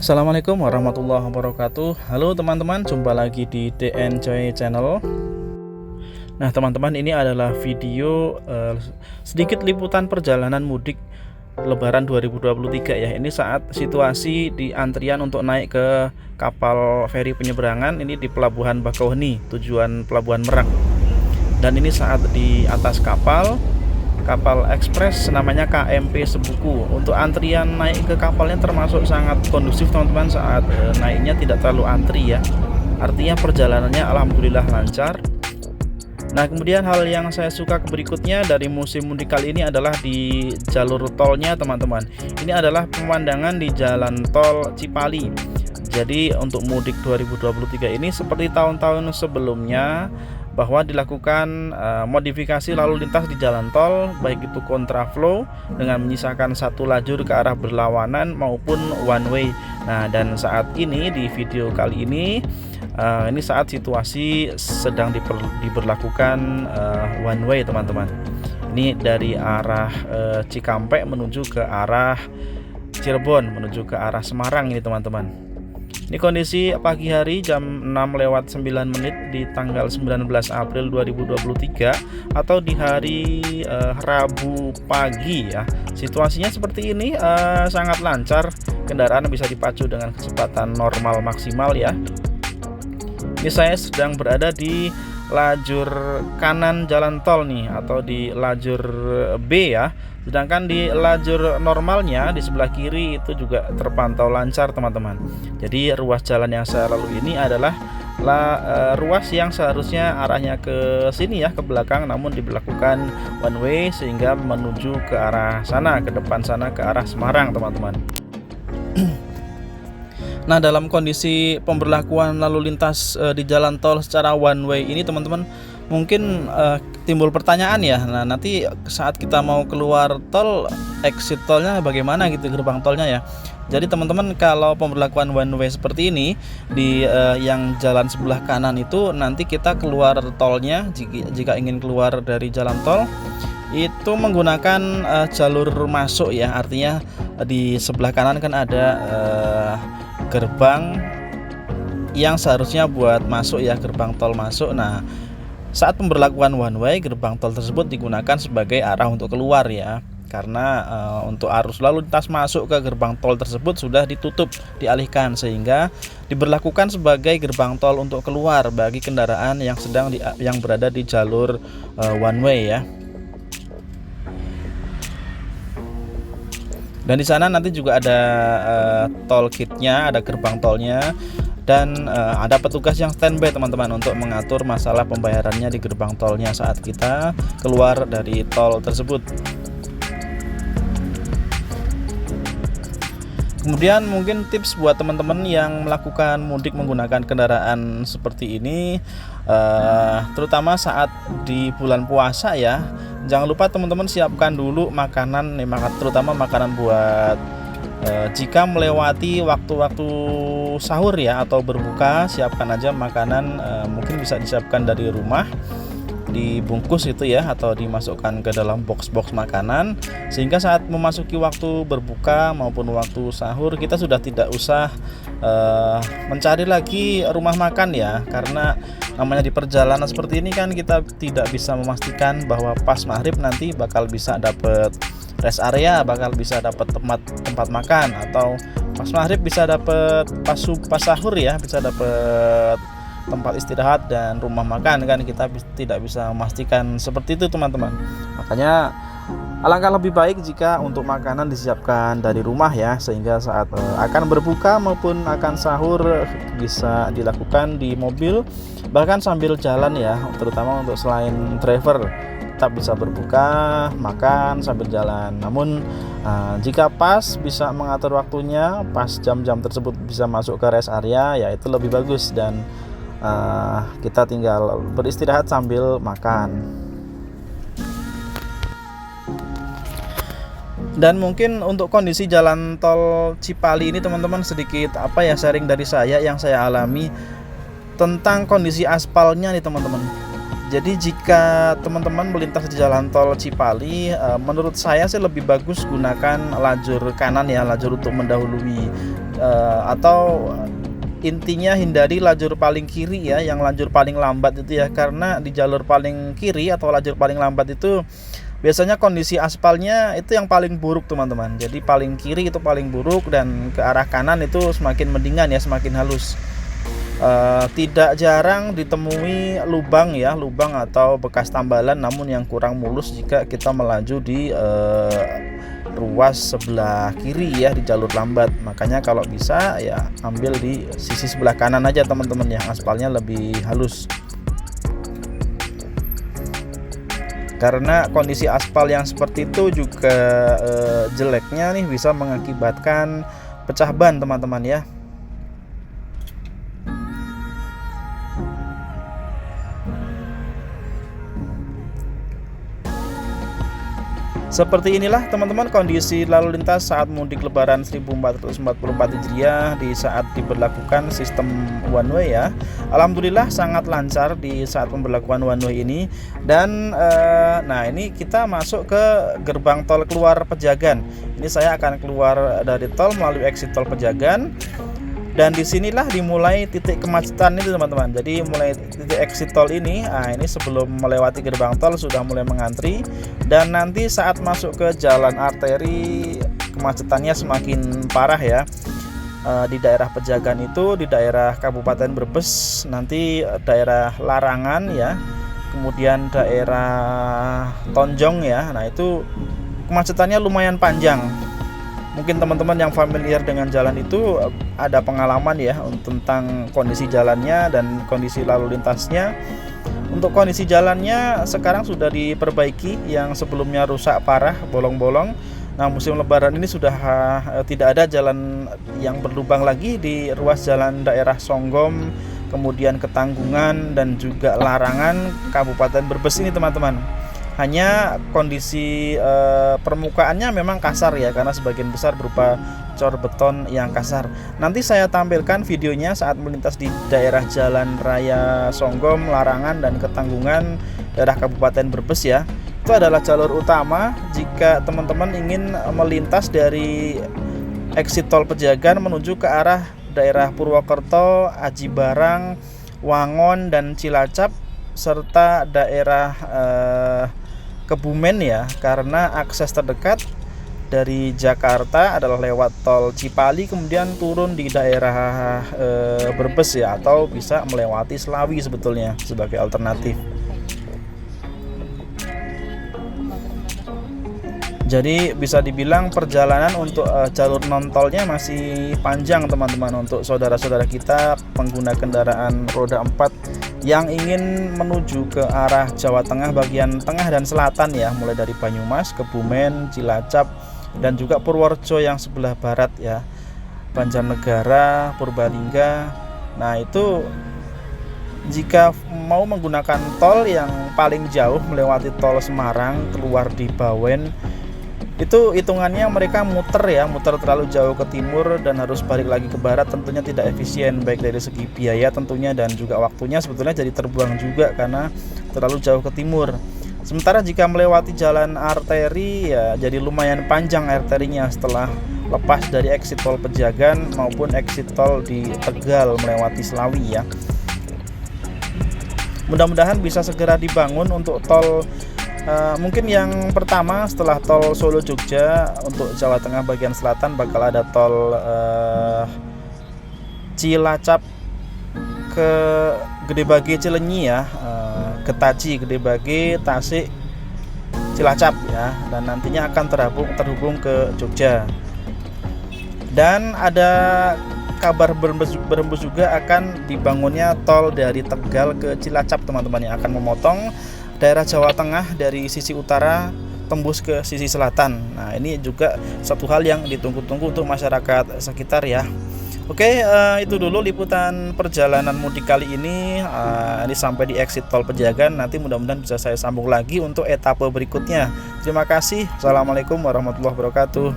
Assalamualaikum warahmatullahi wabarakatuh. Halo teman-teman, jumpa lagi di DNCoy Channel. Nah teman-teman, ini adalah video sedikit liputan perjalanan mudik Lebaran 2023 ya. Ini saat situasi di antrian untuk naik ke kapal feri penyeberangan ini di Pelabuhan Bakauheni, tujuan Pelabuhan Merak. Dan ini saat di atas kapal ekspres namanya KMP Sebuku. Untuk antrian naik ke kapalnya termasuk sangat kondusif teman-teman. Saat naiknya tidak terlalu antri ya, artinya perjalanannya alhamdulillah lancar. Nah kemudian hal yang saya suka berikutnya dari musim mudik kali ini adalah di jalur tolnya teman-teman. Ini adalah pemandangan di jalan tol Cipali. Jadi untuk mudik 2023 ini seperti tahun-tahun sebelumnya, bahwa dilakukan modifikasi lalu lintas di jalan tol, baik itu kontraflow dengan menyisakan satu lajur ke arah berlawanan maupun one way. Nah dan saat ini di video kali ini saat situasi sedang diberlakukan one way teman-teman. Ini dari arah Cikampek menuju ke arah Cirebon, menuju ke arah Semarang ini teman-teman. Ini kondisi pagi hari jam 6:09 di tanggal 19 April 2023 atau di hari Rabu pagi ya. Situasinya seperti ini, sangat lancar, kendaraan bisa dipacu dengan kecepatan normal maksimal ya. Ini saya sedang berada di lajur kanan jalan tol nih, atau di lajur B ya. Sedangkan di lajur normalnya di sebelah kiri itu juga terpantau lancar teman-teman. Jadi ruas jalan yang saya lalui ini adalah ruas yang seharusnya arahnya ke sini ya, ke belakang, namun diberlakukan one way sehingga menuju ke arah sana, ke depan sana, ke arah Semarang teman-teman. Nah dalam kondisi pemberlakuan lalu lintas di jalan tol secara one way ini teman-teman, mungkin timbul pertanyaan ya. Nah nanti saat kita mau keluar tol, exit tolnya bagaimana gitu, gerbang tolnya ya. Jadi teman-teman, kalau pemberlakuan one way seperti ini di yang jalan sebelah kanan itu, nanti kita keluar tolnya, jika ingin keluar dari jalan tol itu menggunakan jalur masuk ya. Artinya di sebelah kanan kan ada gerbang yang seharusnya buat masuk ya, gerbang tol masuk. Nah saat pemberlakuan one way, gerbang tol tersebut digunakan sebagai arah untuk keluar ya, karena untuk arus lalu lintas masuk ke gerbang tol tersebut sudah ditutup, dialihkan, sehingga diberlakukan sebagai gerbang tol untuk keluar bagi kendaraan yang yang berada di jalur one way ya. Dan di sana nanti juga ada tol kitnya, ada gerbang tolnya, dan ada petugas yang standby teman-teman untuk mengatur masalah pembayarannya di gerbang tolnya saat kita keluar dari tol tersebut. Kemudian mungkin tips buat teman-teman yang melakukan mudik menggunakan kendaraan seperti ini, terutama saat di bulan puasa ya. Jangan lupa teman-teman siapkan dulu makanan, terutama makanan buat jika melewati waktu-waktu sahur ya atau berbuka. Siapkan aja makanan, mungkin bisa disiapkan dari rumah, dibungkus itu ya, atau dimasukkan ke dalam box-box makanan, sehingga saat memasuki waktu berbuka maupun waktu sahur kita sudah tidak usah mencari lagi rumah makan ya. Karena namanya di perjalanan seperti ini kan kita tidak bisa memastikan bahwa pas maghrib nanti bakal bisa dapet rest area, bakal bisa dapat tempat makan, atau pas maghrib bisa dapat pas sahur ya, bisa dapat tempat istirahat dan rumah makan kan. Kita tidak bisa memastikan seperti itu teman-teman. Makanya alangkah lebih baik jika untuk makanan disiapkan dari rumah ya, sehingga saat akan berbuka maupun akan sahur bisa dilakukan di mobil, bahkan sambil jalan ya, terutama untuk selain driver tetap bisa berbuka, makan sambil jalan. Namun jika pas bisa mengatur waktunya, pas jam-jam tersebut bisa masuk ke rest area ya, itu lebih bagus, dan kita tinggal beristirahat sambil makan. Dan mungkin untuk kondisi jalan tol Cipali ini teman-teman, sedikit sharing dari saya yang saya alami tentang kondisi aspalnya nih teman-teman. Jadi jika teman-teman melintas di jalan tol Cipali, menurut saya sih lebih bagus gunakan lajur kanan ya, lajur untuk mendahului, atau intinya hindari lajur paling kiri ya, yang lajur paling lambat itu ya, karena di jalur paling kiri atau lajur paling lambat itu biasanya kondisi aspalnya itu yang paling buruk teman-teman. Jadi paling kiri itu paling buruk dan ke arah kanan itu semakin mendingan ya, semakin halus. Tidak jarang ditemui lubang ya, lubang atau bekas tambalan namun yang kurang mulus jika kita melaju di ruas sebelah kiri ya, di jalur lambat. Makanya kalau bisa ya ambil di sisi sebelah kanan aja teman-teman, yang aspalnya lebih halus. Karena kondisi aspal yang seperti itu juga jeleknya nih bisa mengakibatkan pecah ban teman-teman ya. Seperti inilah teman-teman kondisi lalu lintas saat mudik lebaran 1444 Hijriah di saat diberlakukan sistem one way ya. Alhamdulillah sangat lancar di saat pemberlakuan one way ini. Dan nah ini kita masuk ke gerbang tol keluar Pejagan. Ini saya akan keluar dari tol melalui exit tol Pejagan. Dan disinilah dimulai titik kemacetan itu teman-teman. Jadi mulai titik exit tol ini, ini sebelum melewati gerbang tol sudah mulai mengantri. Dan nanti saat masuk ke jalan arteri kemacetannya semakin parah ya. Di daerah Pejagan itu, di daerah Kabupaten Brebes, nanti daerah Larangan ya, kemudian daerah Tonjong ya. Nah itu kemacetannya lumayan panjang. Mungkin teman-teman yang familiar dengan jalan itu ada pengalaman ya tentang kondisi jalannya dan kondisi lalu lintasnya. Untuk kondisi jalannya sekarang sudah diperbaiki, yang sebelumnya rusak parah, bolong-bolong. Nah musim lebaran ini sudah tidak ada jalan yang berlubang lagi di ruas jalan daerah Songgom, kemudian Ketanggungan dan juga Larangan Kabupaten Brebes ini teman-teman. Hanya kondisi permukaannya memang kasar ya, karena sebagian besar berupa cor beton yang kasar. Nanti saya tampilkan videonya saat melintas di daerah Jalan Raya Songgom, Larangan dan Ketanggungan daerah Kabupaten Brebes ya. Itu adalah jalur utama jika teman-teman ingin melintas dari exit tol Pejagan menuju ke arah daerah Purwokerto, Aji Barang, Wangon dan Cilacap serta daerah Kebumen ya, karena akses terdekat dari Jakarta adalah lewat tol Cipali, kemudian turun di daerah Brebes ya, atau bisa melewati Slawi sebetulnya sebagai alternatif. Jadi bisa dibilang perjalanan untuk jalur non tolnya masih panjang teman-teman, untuk saudara-saudara kita pengguna kendaraan roda 4 yang ingin menuju ke arah Jawa Tengah bagian tengah dan selatan ya, mulai dari Banyumas, Kebumen, Cilacap dan juga Purworejo yang sebelah barat ya, Banjarnegara, Purbalingga. Nah itu jika mau menggunakan tol yang paling jauh melewati tol Semarang keluar di Bawen, itu hitungannya mereka muter terlalu jauh ke timur dan harus balik lagi ke barat, tentunya tidak efisien baik dari segi biaya tentunya dan juga waktunya sebetulnya jadi terbuang juga karena terlalu jauh ke timur. Sementara jika melewati jalan arteri ya jadi lumayan panjang arterinya setelah lepas dari exit tol Pejagan maupun exit tol di Tegal melewati Slawi ya. Mudah-mudahan bisa segera dibangun untuk tol. Mungkin yang pertama setelah tol Solo Jogja untuk Jawa Tengah bagian selatan bakal ada tol Cilacap ke Gedebage Cilenyi ya, Getaji, Gedebage, Tasik, Cilacap ya, dan nantinya akan terhubung ke Jogja. Dan ada kabar berembus juga akan dibangunnya tol dari Tegal ke Cilacap teman-teman, yang akan memotong daerah Jawa Tengah dari sisi utara tembus ke sisi selatan. Nah ini juga satu hal yang ditunggu-tunggu untuk masyarakat sekitar ya. Oke, itu dulu liputan perjalanan mudik kali ini. Ini sampai di exit tol Pejagan. Nanti mudah-mudahan bisa saya sambung lagi untuk etape berikutnya. Terima kasih. Assalamualaikum warahmatullahi wabarakatuh.